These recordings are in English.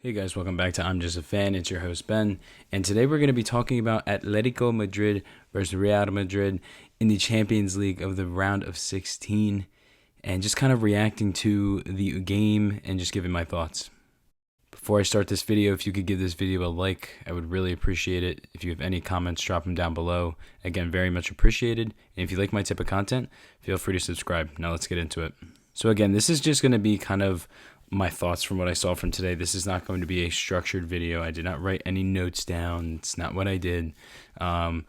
Hey guys, welcome back to I'm Just a Fan. It's your host Ben, and today we're going to be talking about Atletico Madrid versus Real Madrid in the Champions League of the round of 16, and just kind of reacting to the game and just giving my thoughts. Before I start this video, if you could give this video a like, I would really appreciate it. If you have any comments, drop them down below. Again, very much appreciated. And if you like my type of content, feel free to subscribe. Now let's get into it. So again, this is just going to be kind of my thoughts from what I saw from today. This is not going to be a structured video. I did not write any notes down. It's not what I did. A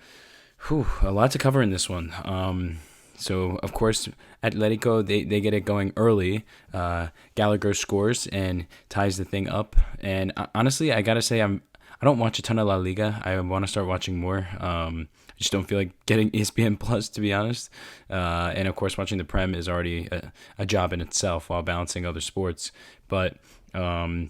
lot to cover in this one. So, of course, Atletico, they get it going early. Gallagher scores and ties the thing up. And honestly, I got to say, I don't watch a ton of La Liga. I want to start watching more. I just don't feel like getting ESPN Plus, to be honest. And, of course, watching the Prem is already a job in itself while balancing other sports. But I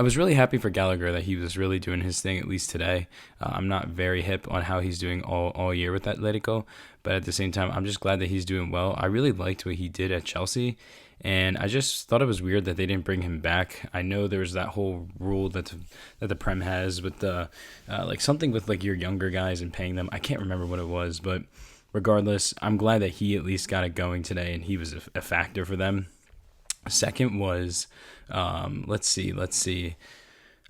was really happy for Gallagher that he was really doing his thing, at least today. I'm not very hip on how he's doing all year with Atletico, but at the same time, I'm just glad that he's doing well. I really liked what he did at Chelsea, and I just thought it was weird that they didn't bring him back. I know there's that whole rule that the Prem has with the like something with like your younger guys and paying them. I can't remember what it was, but regardless, I'm glad that he at least got it going today, and he was a factor for them. Second was, let's see.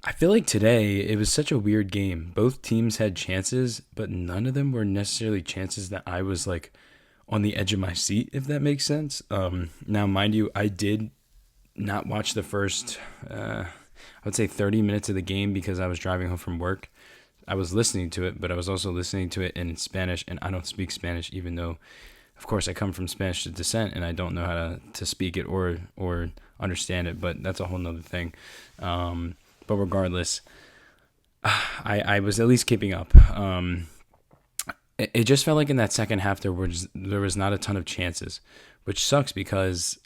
I feel like today it was such a weird game. Both teams had chances, but none of them were necessarily chances that I was like on the edge of my seat, if that makes sense. Now, mind you, I did not watch the first, I would say 30 minutes of the game because I was driving home from work. I was listening to it, but I was also listening to it in Spanish, and I don't speak Spanish, even though, of course, I come from Spanish descent, and I don't know how to speak it or understand it, but that's a whole nother thing. But regardless, I was at least keeping up. It just felt like in that second half there was not a ton of chances, which sucks because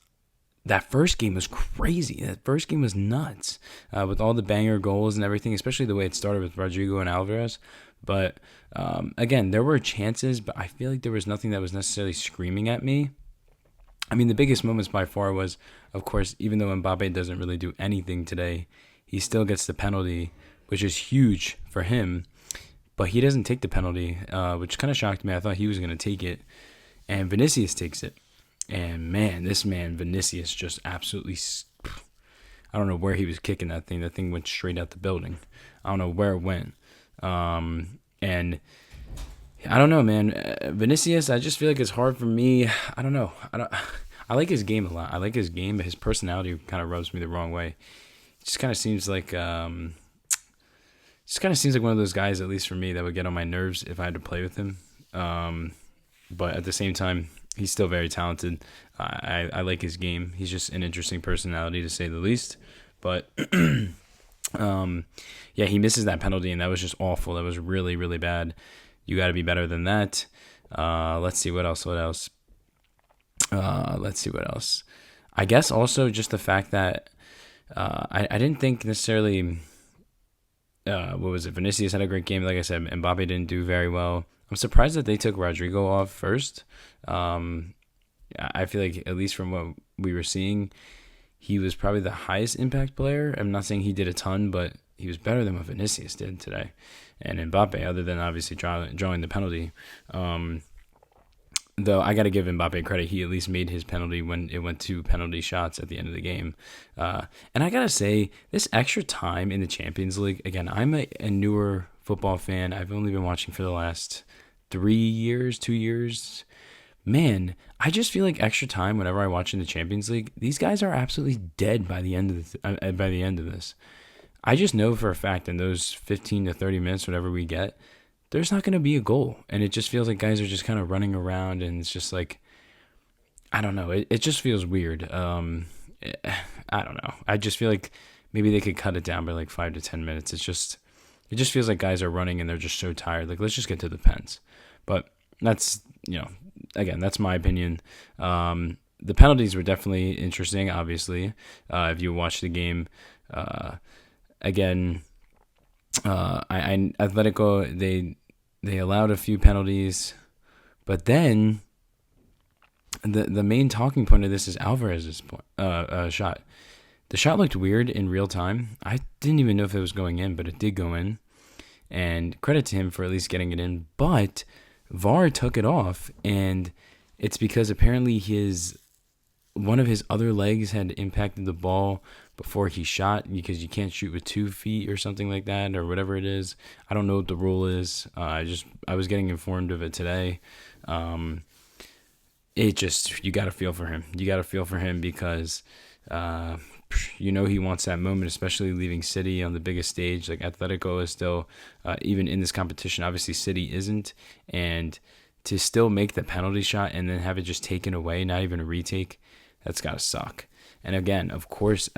that first game was crazy. That first game was nuts with all the banger goals and everything, especially the way it started with Rodrigo and Alvarez. But again, there were chances, but I feel like there was nothing that was necessarily screaming at me. I mean, the biggest moments by far was, of course, even though Mbappe doesn't really do anything today, he still gets the penalty, which is huge for him. But he doesn't take the penalty, which kind of shocked me. I thought he was going to take it. And Vinicius takes it. And man, this man, Vinicius, just absolutely, I don't know where he was kicking that thing. That thing went straight out the building. I don't know where it went. And I don't know, man. Vinicius, I just feel like it's hard for me. I don't know. I like his game a lot. I like his game, but his personality kind of rubs me the wrong way. It just kind of seems like one of those guys, at least for me, that would get on my nerves if I had to play with him. But at the same time, he's still very talented. I like his game. He's just an interesting personality, to say the least. But yeah, he misses that penalty, and that was just awful. That was really, really bad. You got to be better than that. Let's see what else. I guess also just the fact that I didn't think necessarily. What was it? Vinicius had a great game. Like I said, Mbappe didn't do very well. I'm surprised that they took Rodrigo off first. I feel like, at least from what we were seeing, he was probably the highest impact player. I'm not saying he did a ton, but he was better than what Vinicius did today. And Mbappe, other than obviously drawing the penalty. Though I got to give Mbappe credit, he at least made his penalty when it went to penalty shots at the end of the game. And I got to say, this extra time in the Champions League, again, I'm a newer football fan. I've only been watching for the last 2 years. Man, I just feel like extra time whenever I watch in the Champions League, these guys are absolutely dead by the end of this. I just know for a fact in those 15 to 30 minutes, whatever we get, there's not going to be a goal. And it just feels like guys are just kind of running around, and it's just like, I don't know. It just feels weird. I don't know. I just feel like maybe they could cut it down by like 5 to 10 minutes. It just feels like guys are running and they're just so tired. Like, let's just get to the pens. But that's, again, that's my opinion. The penalties were definitely interesting, obviously. If you watch the game, again, Atletico, they allowed a few penalties, but then the main talking point of this is Alvarez's shot. The shot looked weird in real time. I didn't even know if it was going in, but it did go in. And credit to him for at least getting it in. But VAR took it off, and it's because apparently one of his other legs had impacted the ball before he shot, because you can't shoot with 2 feet or something like that, or whatever it is. I don't know what the rule is. I was getting informed of it today. You got to feel for him. You got to feel for him because he wants that moment, especially leaving City on the biggest stage. Like, Atletico is still even in this competition. Obviously, City isn't, and to still make the penalty shot and then have it just taken away, not even a retake, that's got to suck. And again, of course,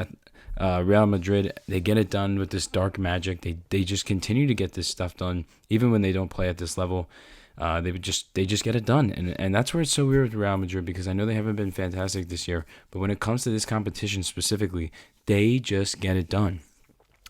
Real Madrid, they get it done with this dark magic. They just continue to get this stuff done, even when they don't play at this level. They just get it done, and that's where it's so weird with Real Madrid, because I know they haven't been fantastic this year, but when it comes to this competition specifically, they just get it done.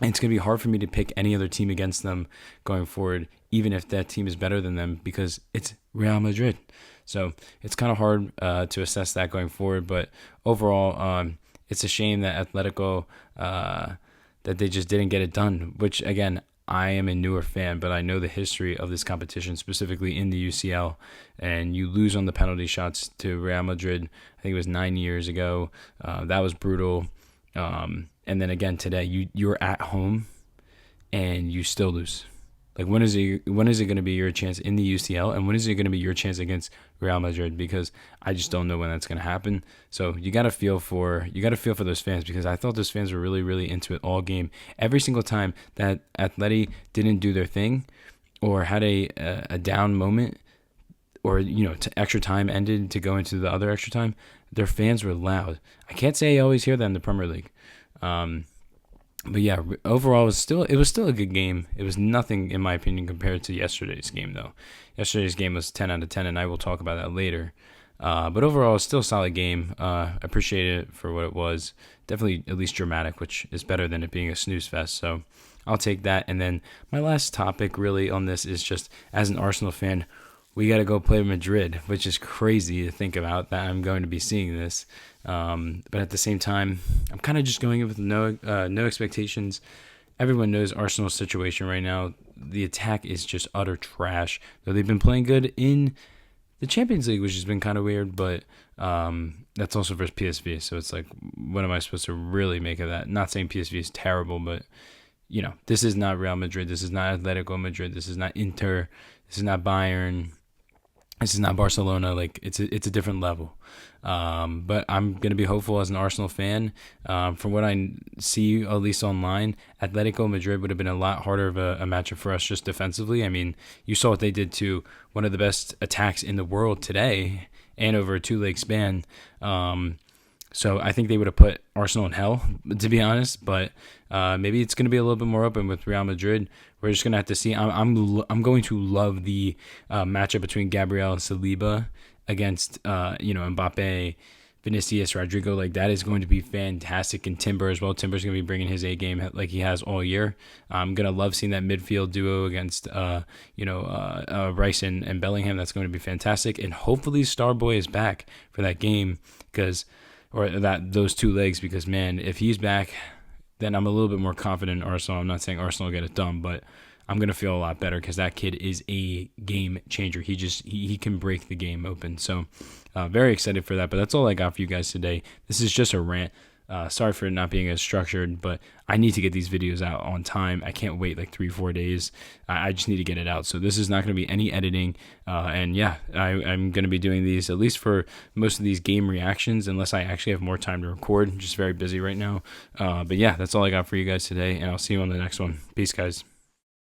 And it's going to be hard for me to pick any other team against them going forward, even if that team is better than them, because it's Real Madrid. So it's kind of hard to assess that going forward. But overall, it's a shame that Atletico, that they just didn't get it done, which, again, I am a newer fan, but I know the history of this competition, specifically in the UCL, and you lose on the penalty shots to Real Madrid. I think it was 9 years ago. That was brutal. And then again today, you're at home and you still lose. Like, when is it going to be your chance in the UCL, and when is it going to be your chance against Real Madrid? Because I just don't know when that's going to happen. So you got to feel for those fans, because I thought those fans were really, really into it all game. Every single time that Atleti didn't do their thing or had a down moment, or extra time ended to go into the other extra time, their fans were loud. I can't say I always hear that in the Premier League. But yeah, overall, it was still a good game. It was nothing, in my opinion, compared to yesterday's game, though. Yesterday's game was 10 out of 10, and I will talk about that later. But overall, it's still a solid game. Appreciate it for what it was. Definitely at least dramatic, which is better than it being a snooze fest. So I'll take that. And then my last topic really on this is just, as an Arsenal fan, we got to go play Madrid, which is crazy to think about that I'm going to be seeing this. But at the same time, I'm kind of just going in with no expectations. Everyone knows Arsenal's situation right now. The attack is just utter trash. Though they've been playing good in the Champions League, which has been kind of weird, but that's also versus PSV. So it's like, what am I supposed to really make of that? Not saying PSV is terrible, but this is not Real Madrid. This is not Atletico Madrid. This is not Inter. This is not Bayern. This is not Barcelona. Like, it's a different level. But I'm going to be hopeful as an Arsenal fan. From what I see, at least online, Atletico Madrid would have been a lot harder of a matchup for us just defensively. I mean, you saw what they did to one of the best attacks in the world today and over a 2-leg span. So I think they would have put Arsenal in hell, to be honest. But maybe it's going to be a little bit more open with Real Madrid. We're just going to have to see. I'm going to love the matchup between Gabriel and Saliba against Mbappe, Vinicius, Rodrigo. Like, that is going to be fantastic. And Timber as well. Timber's going to be bringing his A game like he has all year. I'm going to love seeing that midfield duo against Rice and Bellingham. That's going to be fantastic. And hopefully Starboy is back for that game, those 2 legs, because, man, if he's back, then I'm a little bit more confident in Arsenal. I'm not saying Arsenal will get it done, but I'm going to feel a lot better, because that kid is a game changer. He can break the game open. So very excited for that. But that's all I got for you guys today. This is just a rant. Sorry for it not being as structured, but I need to get these videos out on time. I can't wait like 3-4 days. I just need to get it out. So this is not going to be any editing. And yeah, I'm going to be doing these at least for most of these game reactions, unless I actually have more time to record. I'm just very busy right now. But yeah, that's all I got for you guys today, and I'll see you on the next one. Peace, guys.